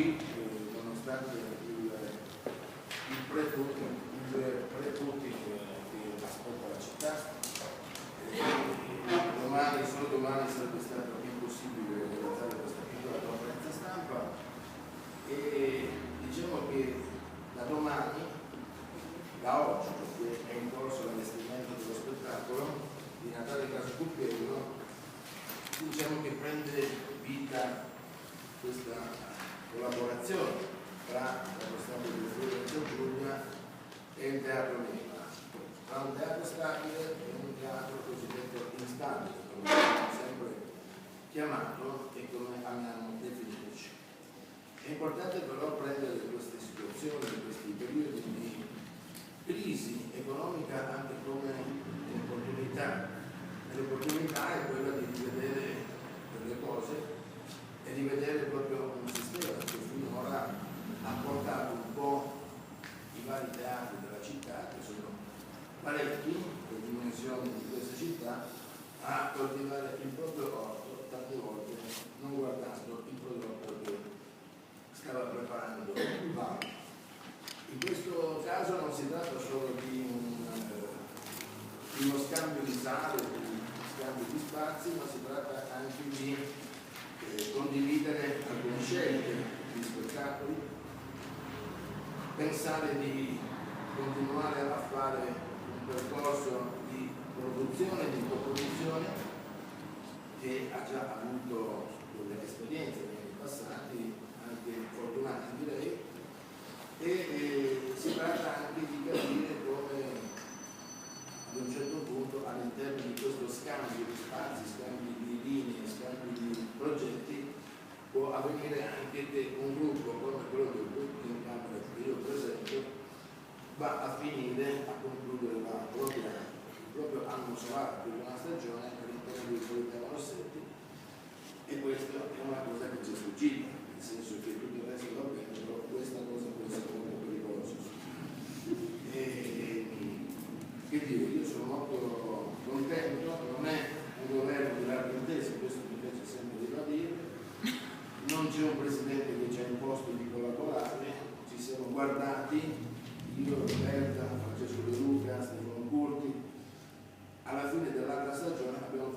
oggi, nonostante il pre-Putin che aspetta la città, solo domani sarebbe stato impossibile realizzare questa piccola conferenza stampa e diciamo che da domani, da oggi, perché è in corso l'allestimento dello spettacolo di Natale Caso Cuppiello, diciamo che prende vita questa collaborazione tra lo Stato di Friuli Giulia e il Teatro Neva. Tra un teatro stabile e un teatro cosiddetto instabile, come abbiamo sempre chiamato e come amiamo definirci. È importante però prendere queste situazioni, questi periodi di crisi economica anche come un'opportunità. L'opportunità è quella di rivedere delle cose e di vedere proprio un sistema che finora ha portato un po' i vari teatri della città, che sono parecchi, le dimensioni di questa città, a coltivare il proprio orto, tante volte non guardando il prodotto che stava preparando l'altro. In questo caso non si tratta solo di uno scambio di sale, di scambio di spazi, ma si tratta anche di condividere alcune scelte di spettacoli, pensare di continuare a fare un percorso di produzione e di coproduzione che ha già avuto delle esperienze negli anni passati, anche fortunate direi, e si tratta anche di capire come ad un certo punto all'interno di questo scambio di spazi, scambio di linee, scambio di progetti può avvenire anche che un gruppo come quello del gruppo in camera che io presento va a finire a concludere il proprio anno solare per una stagione all'interno del Politecnico Rossetti, e questa è una cosa che ci è sfuggita, nel senso che tutto il resto va bene, però questa cosa può essere molto pericolosa. Che dire, io sono molto contento, non è un governo di larga intesa, questo mi piace sempre ribadire, non c'è un presidente che ci ha imposto di collaborare, ci siamo guardati, io, Roberta, Francesco De Luca, Stefano Curti, alla fine dell'altra stagione abbiamo